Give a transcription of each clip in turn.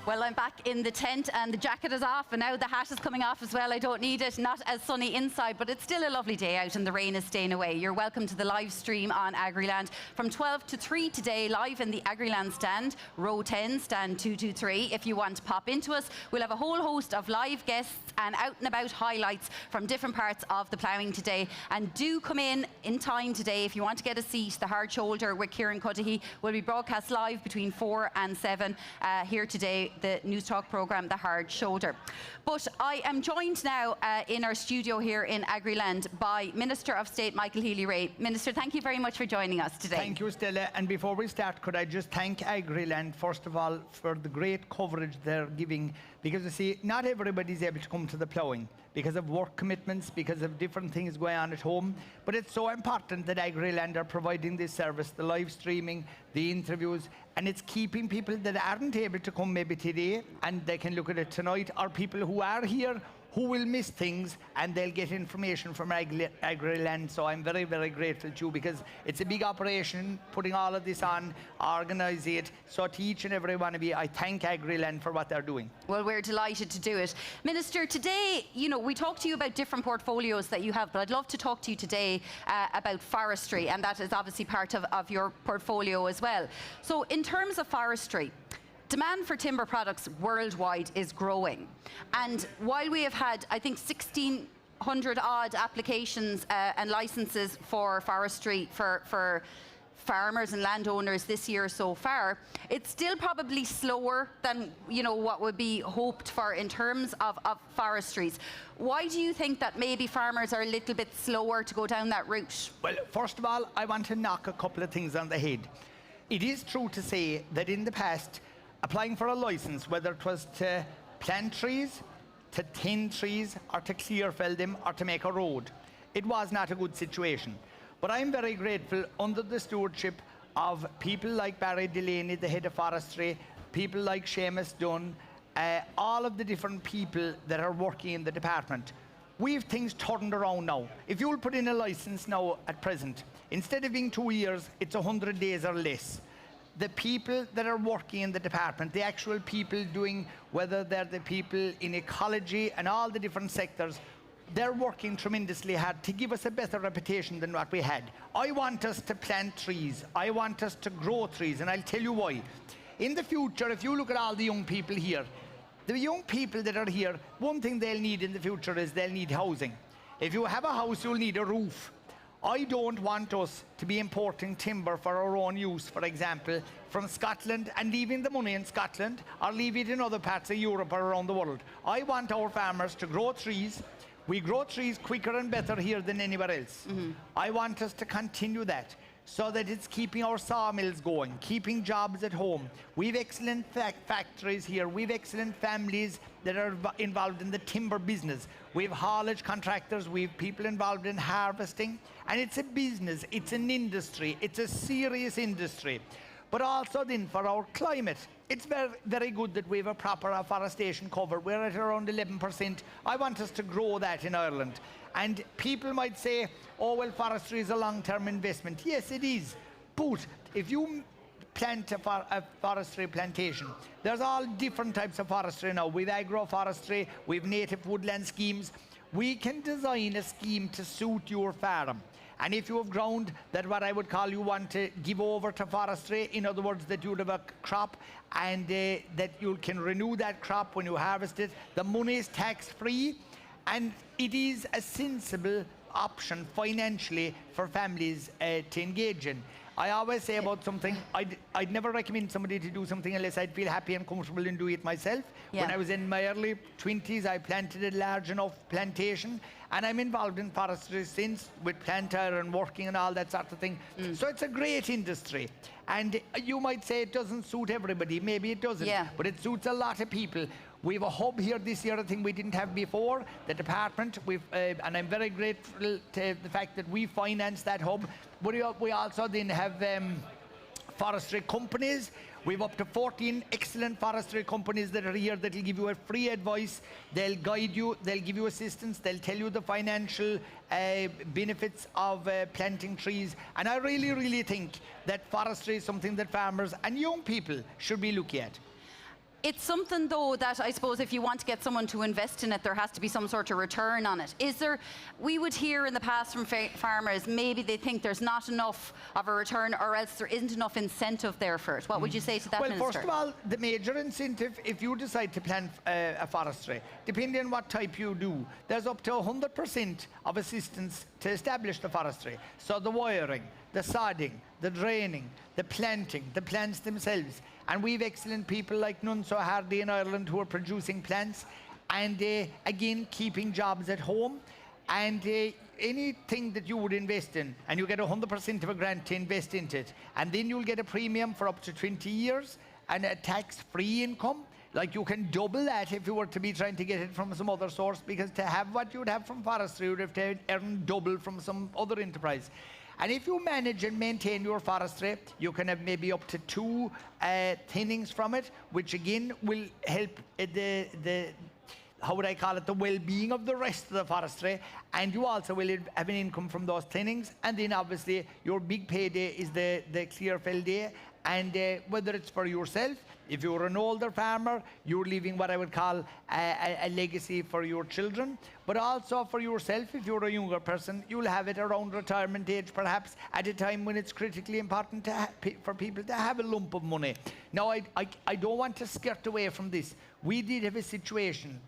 Well, I'm back in the tent and the jacket is off and now the hat is coming off as well. I don't need it. Not as sunny inside, but it's still a lovely day out and the rain is staying away. You're welcome to the live stream on Agriland from 12 to 3 today, live in the Agriland stand, row 10, stand 223. If you want to pop into us, we'll have a whole host of live guests and out and about highlights from different parts of the ploughing today. And do come in time today if you want to get a seat. The Hard Shoulder with Kieran Cudahy will be broadcast live between 4 and 7 here today, the News Talk programme, The Hard Shoulder. But I am joined now in our studio here in Agriland by Minister of State Michael Healy-Rae. Minister, thank you very much for joining us today. Thank you, Stella. And before we start, could I just thank Agriland, first of all, for the great coverage they're giving. Because you see, not everybody's able to come to the ploughing because of work commitments, because of different things going on at home. But it's so important that Agriland are providing this service, the live streaming, the interviews, and it's keeping people that aren't able to come maybe today and they can look at it tonight, or people who are here who will miss things and they'll get information from Agriland. So I'm very, very grateful to you because it's a big operation, putting all of this on, organising it. So to each and every one of you, I thank Agriland for what they're doing. Well, we're delighted to do it. Minister, today, you know, we talked to you about different portfolios that you have, but I'd love to talk to you today about forestry, and that is obviously part of your portfolio as well. So in terms of forestry, demand for timber products worldwide is growing. And while we have had, I think, 1,600 odd applications and licenses for forestry for farmers and landowners this year so far, it's still probably slower than, you know, what would be hoped for in terms of forestries. Why do you think that maybe farmers are a little bit slower to go down that route? Well, first of all, I want to knock a couple of things on the head. It is true to say that in the past, applying for a license, whether it was to plant trees, to thin trees, or to clear fell them, or to make a road, it was not a good situation. But I'm very grateful, under the stewardship of people like Barry Delaney, the head of forestry, people like Seamus Dunn, all of the different people that are working in the department. We've things turned around now. If you'll put in a license now at present, instead of being 2 years, it's 100 days or less. The people that are working in the department, the actual people doing, whether they're the people in ecology and all the different sectors, they're working tremendously hard to give us a better reputation than what we had. I want us to plant trees. I want us to grow trees, and I'll tell you why. In the future, if you look at all the young people here, the young people that are here, one thing they'll need in the future is they'll need housing. If you have a house, you'll need a roof. I don't want us to be importing timber for our own use, for example, from Scotland and leaving the money in Scotland or leave it in other parts of Europe or around the world. I want our farmers to grow trees. We grow trees quicker and better here than anywhere else. I want us to continue that so that it's keeping our sawmills going, keeping jobs at home. We've excellent factories here. We've excellent families that are involved in the timber business. We've haulage contractors. We've people involved in harvesting. And it's a business. It's an industry. It's a serious industry. But also then for our climate, it's very, very good that we have a proper afforestation cover. We're at around 11%. I want us to grow that in Ireland. And people might say, oh, well, forestry is a long-term investment. Yes, it is. But if you plant a forestry plantation, there's all different types of forestry now. We've agroforestry, we've native woodland schemes. We can design a scheme to suit your farm. And if you have ground that what I would call you want to give over to forestry, in other words, that you have a crop and that you can renew that crop when you harvest it, the money is tax-free, and it is a sensible option financially for families to engage in. I always say about something, I'd never recommend somebody to do something unless I'd feel happy and comfortable in doing it myself. Yeah. When I was in my early 20s, I planted a large enough plantation, and I'm involved in forestry since, with planter and working and all that sort of thing. So it's a great industry. And you might say it doesn't suit everybody. Maybe it doesn't, but it suits a lot of people. We have a hub here this year, a thing we didn't have before. The department, and I'm very grateful to the fact that we financed that hub. But we also then have forestry companies. We've up to 14 excellent forestry companies that are here that will give you a free advice. They'll guide you, they'll give you assistance, they'll tell you the financial benefits of planting trees. And I really, really think that forestry is something that farmers and young people should be looking at. It's something, though, that I suppose if you want to get someone to invest in it, there has to be some sort of return on it. Is there, we would hear in the past from farmers, maybe they think there's not enough of a return or else there isn't enough incentive there for it. What would you say to that, Well, Minister? first of all, the major incentive, if you decide to plant a forestry, depending on what type you do, there's up to 100% of assistance to establish the forestry. So the wiring, the sodding, the draining, the planting, the plants themselves. And we've excellent people like none so hardy in Ireland who are producing plants and again keeping jobs at home. And anything that you would invest in, and you get 100% of a grant to invest into it, and then you'll get a premium for up to 20 years and a tax-free income. Like, you can double that if you were to be trying to get it from some other source, because to have what you'd have from forestry, you'd have to earn double from some other enterprise. And if you manage and maintain your forestry, you can have maybe up to 2 thinnings from it, which again will help how would I call it, the well-being of the rest of the forestry, and you also will have an income from those thinnings. And then obviously your big payday is the clear fell day, and whether it's for yourself, if you're an older farmer, you're leaving what I would call a legacy for your children, but also for yourself, if you're a younger person, you'll have it around retirement age, perhaps at a time when it's critically important for people to have a lump of money. Now, I don't want to skirt away from this. We did have a situation,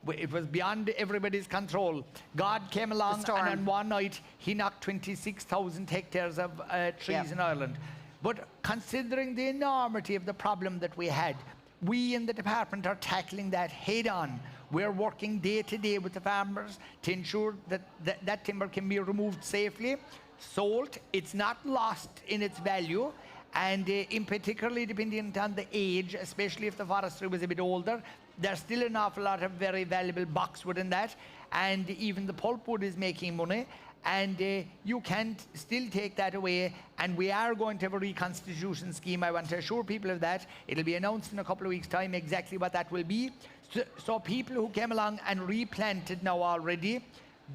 it was beyond everybody's control. God came along, and on one night, he knocked 26,000 hectares of trees in Ireland. But considering the enormity of the problem that we had, we in the department are tackling that head on. We're working day to day with the farmers to ensure that that timber can be removed safely, sold, it's not lost in its value, and in particularly depending on the age, especially if the forestry was a bit older, there's still an awful lot of very valuable boxwood in that, and even the pulpwood is making money. And you can still take that away, and we are going to have a reconstitution scheme. I want to assure people of that. It'll be announced in a couple of weeks' time exactly what that will be. So people who came along and replanted now already,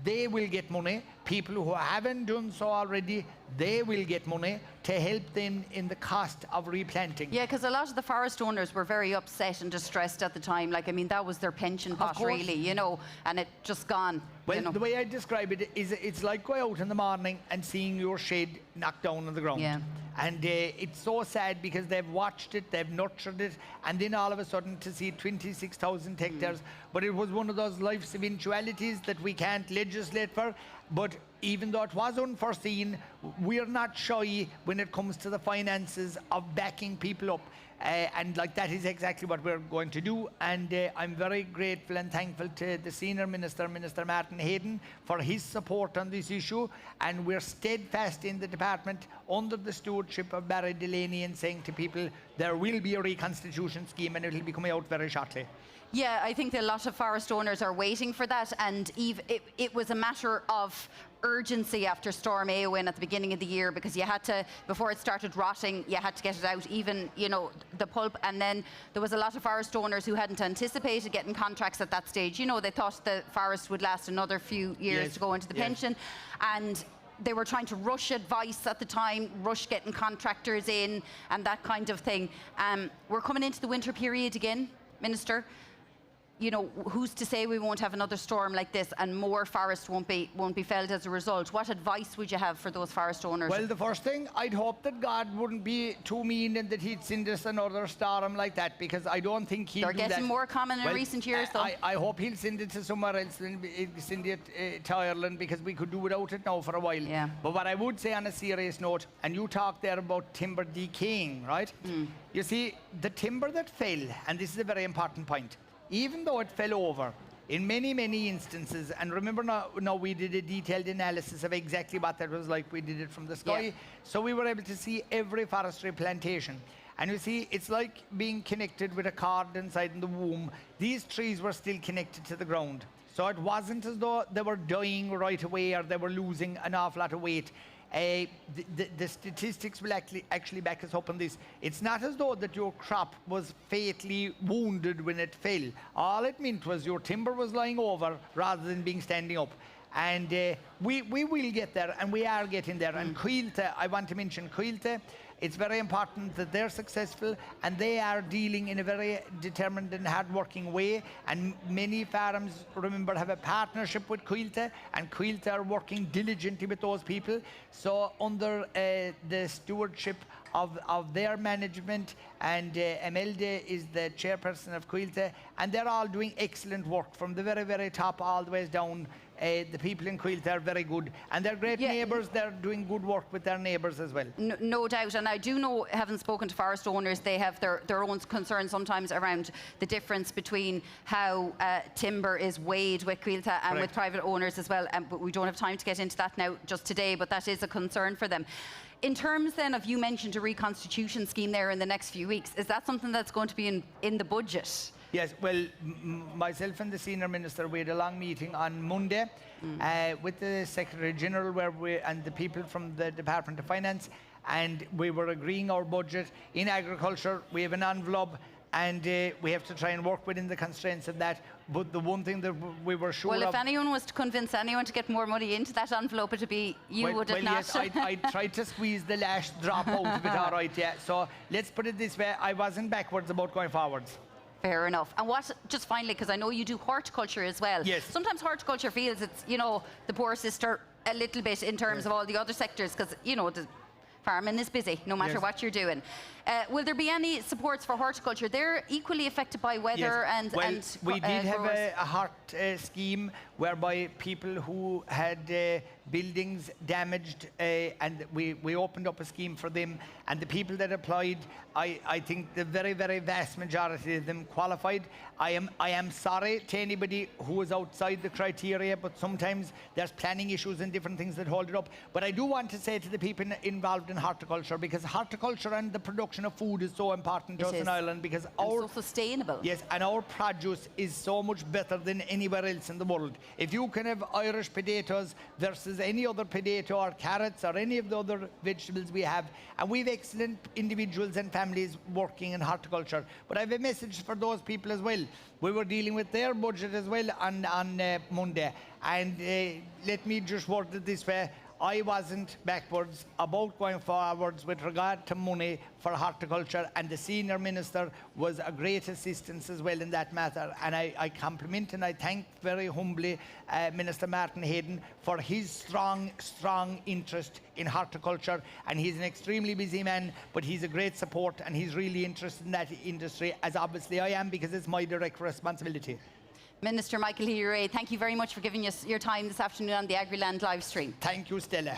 they will get money. People who haven't done so already, they will get money to help them in the cost of replanting. Yeah, because a lot of the forest owners were very upset and distressed at the time. Like, I mean, that was their pension pot, really, you know, and it just gone. Well, you know. the way I describe it is it's like going out in the morning and seeing your shed knocked down on the ground. Yeah. And it's so sad because they've watched it, they've nurtured it, and then all of a sudden to see 26,000 hectares. But it was one of those life's eventualities that we can't legislate for. But even though it was unforeseen, we're not shy when it comes to the finances of backing people up. And like, that is exactly what we're going to do. And I'm very grateful and thankful to the Senior Minister, Minister Martin Hayden, for his support on this issue. And we're steadfast in the department under the stewardship of Barry Delaney in saying to people, there will be a reconstitution scheme and it'll be coming out very shortly. Yeah, I think that a lot of forest owners are waiting for that, and it was a matter of urgency after Storm Éowyn at the beginning of the year, because you had to, before it started rotting, you had to get it out, even, you know, the pulp. And then there was a lot of forest owners who hadn't anticipated getting contracts at that stage. You know, they thought the forest would last another few years to go into the pension, and they were trying to rush advice at the time, rush getting contractors in and that kind of thing. We're coming into the winter period again, Minister. You know, who's to say we won't have another storm like this and more forest won't be felled as a result? What advice would you have for those forest owners? Well, the first thing, I'd hope that God wouldn't be too mean and that he'd send us another storm like that, because I don't think he'll do that. They're getting more common in recent years, though. I hope he'll send it to somewhere else and send it to Ireland, because we could do without it now for a while. Yeah. But what I would say on a serious note, and you talked there about timber decaying, right? You see, the timber that fell, and this is a very important point, even though it fell over, in many, many instances, and remember now we did a detailed analysis of exactly what that was like. We did it from the sky. So we were able to see every forestry plantation. And you see, it's like being connected with a cord inside in the womb. These trees were still connected to the ground. So it wasn't as though they were dying right away or they were losing an awful lot of weight. The statistics will actually back us up on this. It's not as though that your crop was fatally wounded when it fell. All it meant was your timber was lying over rather than being standing up. And we will get there, and we are getting there. And Cuilta, I want to mention Cuilta, It's very important that they're successful, and they are dealing in a very determined and hard-working way. And many farms, remember, have a partnership with Coillte, and Coillte are working diligently with those people. So under the stewardship of their management, and Emelde is the chairperson of Coillte, and they're all doing excellent work from the very, very top all the way down. The people in Coillte are very good, and they're great neighbours. They're doing good work with their neighbours as well. No doubt, and I do know, having spoken to forest owners, they have their own concerns sometimes around the difference between how timber is weighed with Coillte and with private owners as well. But we don't have time to get into that now just today, but that is a concern for them. In terms then of, you mentioned a reconstitution scheme there in the next few weeks, is that something that's going to be in the budget? Yes, well, myself and the Senior Minister, we had a long meeting on Monday with the Secretary General and the people from the Department of Finance, and we were agreeing our budget. In agriculture, we have an envelope, and we have to try and work within the constraints of that. But the one thing that we were sure of... Well, if anyone was to convince anyone to get more money into that envelope, it would be you, would it not? Yes, I tried to squeeze the last drop out of it, all right, yeah. So let's put it this way, I wasn't backwards about going forwards. Fair enough. And what, just finally, because I know you do horticulture as well. Yes. Sometimes horticulture feels it's, you know, the poor sister a little bit in terms of all the other sectors, because, you know, the farming is busy, no matter what you're doing. Will there be any supports for horticulture? They're equally affected by weather and we did have a heart scheme whereby people who had buildings damaged, and we opened up a scheme for them, and the people that applied, I think the very, very vast majority of them qualified. I am sorry to anybody who was outside the criteria, but sometimes there's planning issues and different things that hold it up. But I do want to say to the people involved in horticulture, because horticulture and the production of food is so important to us in Ireland, because so sustainable. Yes, and our produce is so much better than anywhere else in the world. If you can have Irish potatoes versus any other potato or carrots or any of the other vegetables we have, and we have excellent individuals and families working in horticulture. But I have a message for those people as well. We were dealing with their budget as well on Monday, and let me just word it this way. I wasn't backwards about going forwards with regard to money for horticulture, and the Senior Minister was a great assistance as well in that matter. And I compliment and I thank very humbly Minister Martin Hayden for his strong interest in horticulture. And he's an extremely busy man, but he's a great support, and he's really interested in that industry, as obviously I am, because it's my direct responsibility. Minister Michael Healy-Rae, thank you very much for giving us your time this afternoon on the Agriland live stream. Thank you, Stella.